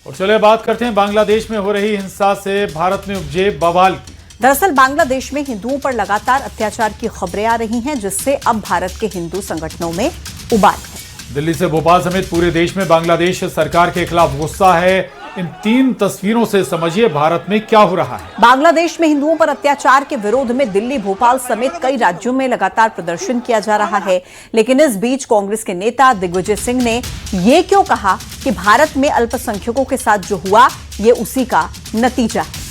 और चलिए बात करते हैं बांग्लादेश में हो रही हिंसा से भारत में उपजे बवाल की। दरअसल बांग्लादेश में हिंदुओं पर लगातार अत्याचार की खबरें आ रही हैं, जिससे अब भारत के हिंदू संगठनों में उबाल है। दिल्ली से भोपाल समेत पूरे देश में बांग्लादेश सरकार के खिलाफ गुस्सा है। इन 3 तस्वीरों से समझिए भारत में क्या हो रहा है। बांग्लादेश में हिंदुओं पर अत्याचार के विरोध में दिल्ली, भोपाल समेत कई राज्यों में लगातार प्रदर्शन किया जा रहा है। लेकिन इस बीच कांग्रेस के नेता दिग्विजय सिंह ने यह क्यों कहा कि भारत में अल्पसंख्यकों के साथ जो हुआ ये उसी का नतीजा है।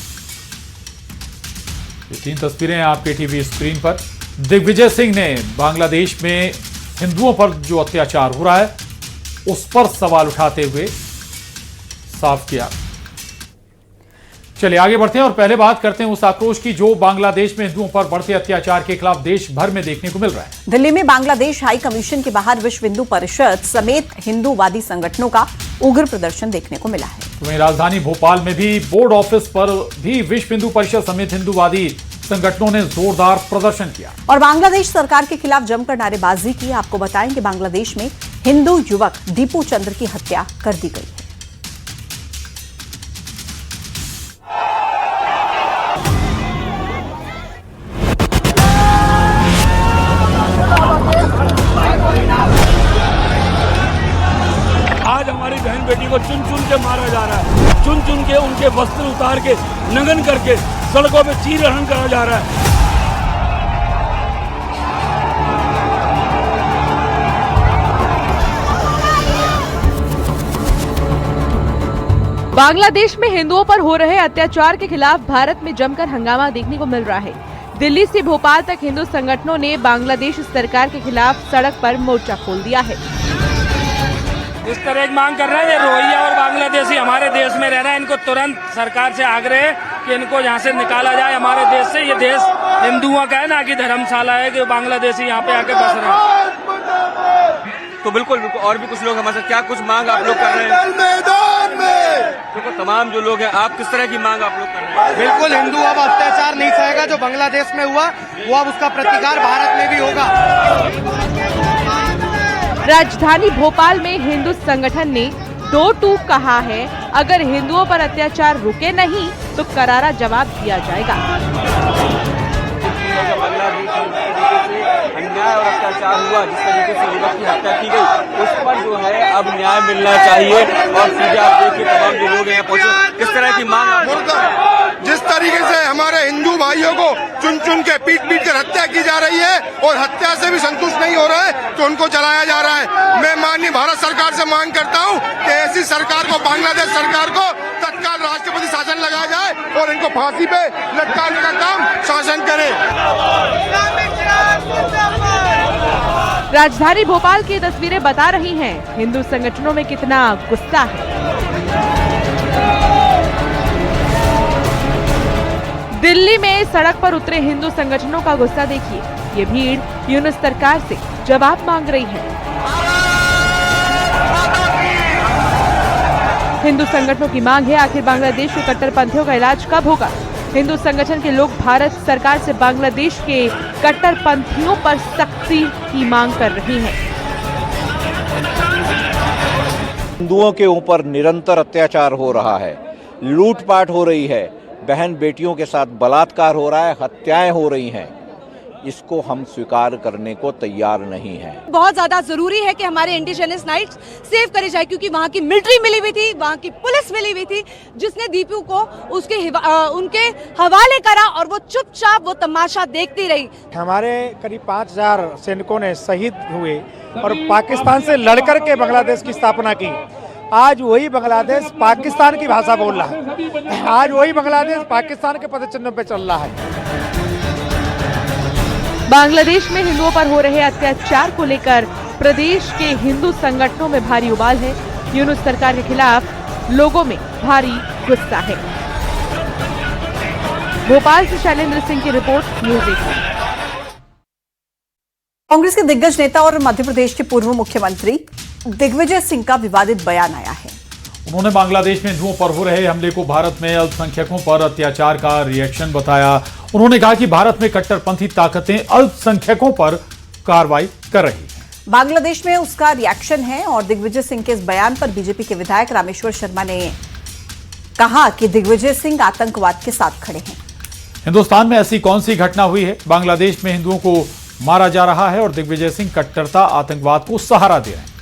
ये 3 तस्वीरें आपके टीवी स्क्रीन पर। दिग्विजय सिंह ने बांग्लादेश में हिंदुओं पर जो अत्याचार हो रहा है उस पर सवाल उठाते हुए साफ किया। चलिए आगे बढ़ते हैं और पहले बात करते हैं उस आक्रोश की जो बांग्लादेश में हिंदुओं पर बढ़ते अत्याचार के खिलाफ देश भर में देखने को मिल रहा है। दिल्ली में बांग्लादेश हाई कमीशन के बाहर विश्व हिंदू परिषद समेत हिंदूवादी संगठनों का उग्र प्रदर्शन देखने को मिला है। वहीं राजधानी भोपाल में भी बोर्ड ऑफिस पर भी विश्व हिंदू परिषद समेत हिंदूवादी संगठनों ने जोरदार प्रदर्शन किया और बांग्लादेश सरकार के खिलाफ जमकर नारेबाजी की। आपको बताएं कि बांग्लादेश में हिंदू युवक दीपू चंद्र की हत्या कर दी गई है। आज हमारी बहन बेटी को चुन चुन के मारा जा रहा है, चुन चुन के उनके वस्त्र उतार के नंगन करके सड़कों पे चीरहरण करा जा रहा है। बांग्लादेश में हिंदुओं पर हो रहे अत्याचार के खिलाफ भारत में जमकर हंगामा देखने को मिल रहा है। दिल्ली से भोपाल तक हिंदू संगठनों ने बांग्लादेश सरकार के खिलाफ सड़क पर मोर्चा खोल दिया है। इस तरह की मांग कर रहे हैं रोहिंग्या और बांग्लादेशी हमारे देश में रह रहे हैं, इनको तुरंत सरकार से आग्रह है कि इनको यहाँ से निकाला जाए हमारे देश से। ये देश हिंदुओं का है, ना कि धर्मशाला है कि बांग्लादेशी यहाँ पे आके बस रहे हैं। तो बिल्कुल और भी कुछ लोग हमारे साथ, क्या कुछ मांग आप लोग कर रहे हैं मैदान में? देखो तमाम जो लोग हैं, आप किस तरह की मांग आप लोग कर रहे हैं? बिल्कुल हिंदू अब अत्याचार नहीं सहेगा। जो बांग्लादेश में हुआ वो अब उसका प्रतिकार भारत में भी होगा। राजधानी भोपाल में हिंदू संगठन ने 2 टूक कहा है, अगर हिंदुओं पर अत्याचार रुके नहीं तो करारा जवाब दिया जाएगा। अन्याय और अत्याचार हुआ, जिस तरीके से युवक की हत्या की गई, उस पर जो है अब न्याय मिलना चाहिए। और सीधे आप देखिए तमाम जो लोग यहाँ पहुंचे, किस तरह की मांग। जिस तरीके से हमारे हिंदू भाइयों को चुन चुन के पीट कर हत्या की जा रही है और हत्या से भी संतुष्ट नहीं हो रहा है तो उनको जलाया जा रहा है। मैं माननीय भारत सरकार से मांग करता हूं कि ऐसी सरकार को, बांग्लादेश सरकार को तत्काल राष्ट्रपति शासन लगाया जाए और इनको फांसी पे लटकाने का काम शासन करे। राजधानी भोपाल की तस्वीरें बता रही हैं हिंदू संगठनों में कितना गुस्सा है। दिल्ली में सड़क पर उतरे हिंदू संगठनों का गुस्सा देखिए। ये भीड़ यूनुस सरकार से जवाब मांग रही है। हिंदू संगठनों की मांग है, आखिर बांग्लादेश के कट्टरपंथियों का इलाज कब होगा। हिंदू संगठन के लोग भारत सरकार से बांग्लादेश के कट्टरपंथियों पर सख्ती की मांग कर रही हैं। हिंदुओं के ऊपर निरंतर अत्याचार हो रहा है, लूटपाट हो रही है, बहन बेटियों के साथ बलात्कार हो रहा है, हत्याएं हो रही हैं। इसको हम स्वीकार करने को तैयार नहीं हैं। बहुत ज्यादा जरूरी है कि हमारे इंडिजिनस नाइट्स सेव करे जाए, क्योंकि वहाँ की मिलिट्री मिली हुई थी, वहाँ की पुलिस मिली हुई थी, जिसने दीपू को उनके हवाले करा और वो चुपचाप वो तमाशा देखती रही। हमारे करीब 5000 सैनिकों ने शहीद हुए और पाकिस्तान से लड़कर के बांग्लादेश की स्थापना की। आज वही बांग्लादेश पाकिस्तान की भाषा बोल रहा है, आज वही बांग्लादेश पाकिस्तान के पदचिन्हों पे चल रहा है। बांग्लादेश में हिंदुओं पर हो रहे अत्याचार को लेकर प्रदेश के हिंदू संगठनों में भारी उबाल है। यूनुस सरकार के खिलाफ लोगों में भारी गुस्सा है। भोपाल से शैलेंद्र सिंह की रिपोर्ट, न्यूज़ 18। कांग्रेस के दिग्गज नेता और मध्य प्रदेश के पूर्व मुख्यमंत्री दिग्विजय सिंह का विवादित बयान आया है। उन्होंने बांग्लादेश में हिंदुओं पर हो रहे हमले को भारत में अल्पसंख्यकों पर अत्याचार का रिएक्शन बताया। उन्होंने कहा कि भारत में कट्टरपंथी ताकतें अल्पसंख्यकों पर कार्रवाई कर रही हैं। बांग्लादेश में उसका रिएक्शन है और दिग्विजय सिंह के इस बयान पर बीजेपी के विधायक रामेश्वर शर्मा ने कहा कि दिग्विजय सिंह आतंकवाद के साथ खड़े हैं। हिंदुस्तान में ऐसी कौन सी घटना हुई है? बांग्लादेश में हिंदुओं को मारा जा रहा है और दिग्विजय सिंह कट्टरता आतंकवाद को सहारा दे रहे हैं।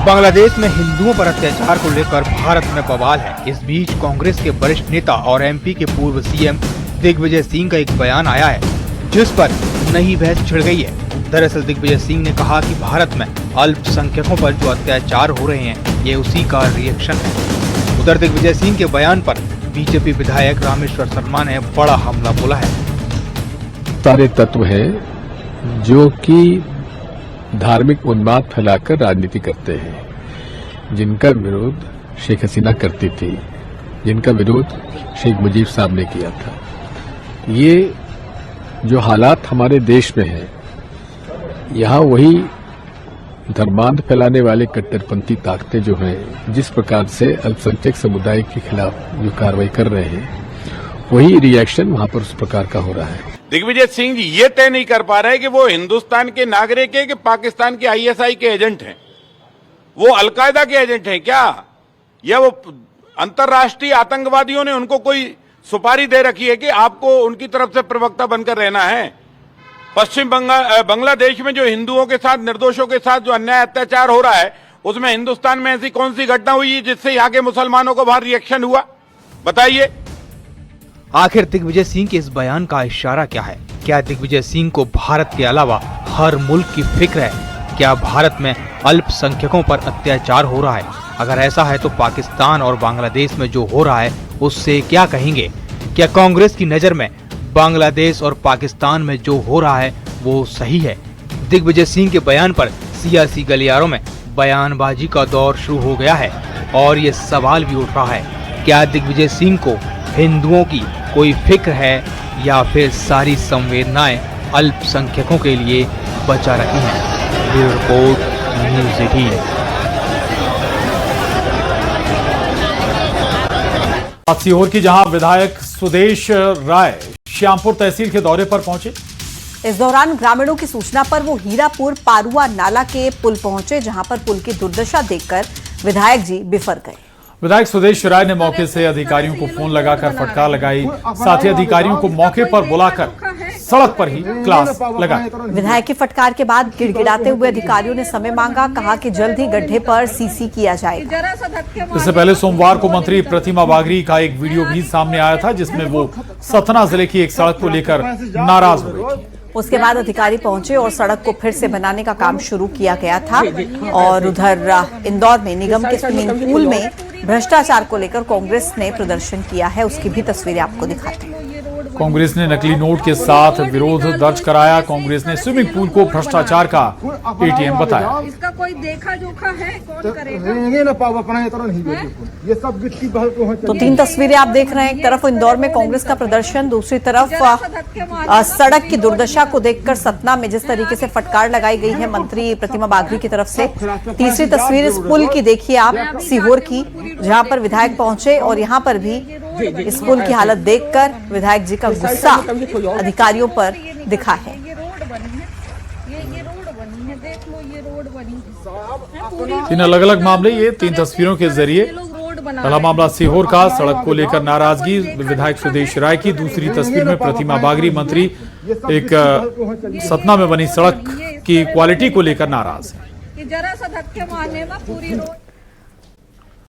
बांग्लादेश में हिंदुओं पर अत्याचार को लेकर भारत में बवाल है। इस बीच कांग्रेस के वरिष्ठ नेता और एमपी के पूर्व सीएम दिग्विजय सिंह का एक बयान आया है, जिस पर नई बहस छिड़ गई है। दरअसल दिग्विजय सिंह ने कहा कि भारत में अल्पसंख्यकों पर जो अत्याचार हो रहे हैं, ये उसी का रिएक्शन है। उधर दिग्विजय सिंह के बयान पर बीजेपी विधायक रामेश्वर शर्मा ने बड़ा हमला बोला है। सारे तत्व हैं जो कि धार्मिक उन्माद फैलाकर राजनीति करते हैं, जिनका विरोध शेख हसीना करती थी, जिनका विरोध शेख मुजीब साहब ने किया था। ये जो हालात हमारे देश में है, यहाँ वही धर्मांध फैलाने वाले कट्टरपंथी ताकतें जो हैं, जिस प्रकार से अल्पसंख्यक समुदाय के खिलाफ जो कार्रवाई कर रहे हैं, वही रिएक्शन वहां पर उस प्रकार का हो रहा है। दिग्विजय सिंह जी ये तय नहीं कर पा रहे कि वो हिंदुस्तान के नागरिक है कि पाकिस्तान के आईएसआई के एजेंट हैं, वो अलकायदा के एजेंट हैं क्या, या वो अंतर्राष्ट्रीय आतंकवादियों ने उनको कोई सुपारी दे रखी है कि आपको उनकी तरफ से प्रवक्ता बनकर रहना है। पश्चिम बांग्लादेश में जो हिंदुओं के साथ, निर्दोषों के साथ जो अन्याय अत्याचार हो रहा है, उसमें हिंदुस्तान में ऐसी कौन सी घटना हुई जिससे यहाँ के मुसलमानों को बाहर रिएक्शन हुआ? बताइए। आखिर दिग्विजय सिंह के इस बयान का इशारा क्या है? क्या दिग्विजय सिंह को भारत के अलावा हर मुल्क की फिक्र है? क्या भारत में अल्पसंख्यकों पर अत्याचार हो रहा है? अगर ऐसा है तो पाकिस्तान और बांग्लादेश में जो हो रहा है उससे क्या कहेंगे? क्या कांग्रेस की नजर में बांग्लादेश और पाकिस्तान में जो हो रहा है वो सही है? दिग्विजय सिंह के बयान पर सियासी गलियारों में बयानबाजी का दौर शुरू हो गया है और ये सवाल भी उठ रहा है, क्या दिग्विजय सिंह को हिंदुओं की कोई फिक्र है या फिर सारी संवेदनाएं अल्पसंख्यकों के लिए बचा रखी हैं? Bureau report, news 18। सीहोर की जहां विधायक सुदेश राय श्यामपुर तहसील के दौरे पर पहुंचे। इस दौरान ग्रामीणों की सूचना पर वो हीरापुर पारुआ नाला के पुल पहुंचे, जहां पर पुल की दुर्दशा देखकर विधायक जी बिफर गए। विधायक सुदेश राय ने मौके से अधिकारियों को फोन लगाकर फटकार लगाई, साथ ही अधिकारियों को मौके पर बुलाकर सड़क पर ही क्लास लगाई। विधायक की फटकार के बाद गिड़गिड़ाते हुए अधिकारियों ने समय मांगा, कहा कि जल्द ही गड्ढे पर सीसी किया जाएगा। इससे पहले सोमवार को मंत्री प्रतिमा बागरी का एक वीडियो भी सामने आया था, जिसमें वो सतना जिले की एक सड़क को लेकर नाराज हो गई थी। उसके बाद अधिकारी पहुंचे और सड़क को फिर से बनाने का काम शुरू किया गया था। और उधर इंदौर में निगम के स्विमिंग पूल में भ्रष्टाचार को लेकर कांग्रेस ने प्रदर्शन किया है, उसकी भी तस्वीरें आपको दिखाते हैं। कांग्रेस ने नकली नोट के साथ विरोध दर्ज कराया। कांग्रेस ने स्विमिंग पूल को भ्रष्टाचार का एटीएम बताया। इसका कोई देखा जोखा है? कौन करेगा? तो 3 तस्वीरें आप देख रहे हैं। एक तरफ इंदौर में कांग्रेस का प्रदर्शन, दूसरी तरफ सड़क की दुर्दशा को देखकर सतना में जिस तरीके से फटकार लगाई गई है मंत्री प्रतिमा बागरी की तरफ से। तीसरी तस्वीर इस पुल की देखिए आप, सीहोर की, जहां पर विधायक पहुंचे और यहां पर भी इस पुल की हालत देखकर विधायक जी का गुस्सा अधिकारियों पर दिखा है। ये रोड बनी है, देख लो ये रोड बनी है। 3 अलग अलग मामले, ये 3 तस्वीरों के जरिए। पहला मामला सीहोर का, सड़क को लेकर नाराजगी विधायक सुदेश राय की। दूसरी तस्वीर में प्रतिमा बागरी मंत्री एक सतना में बनी सड़क की क्वालिटी को लेकर नाराज है। जरा सा धक्के मारने में पूरी रोड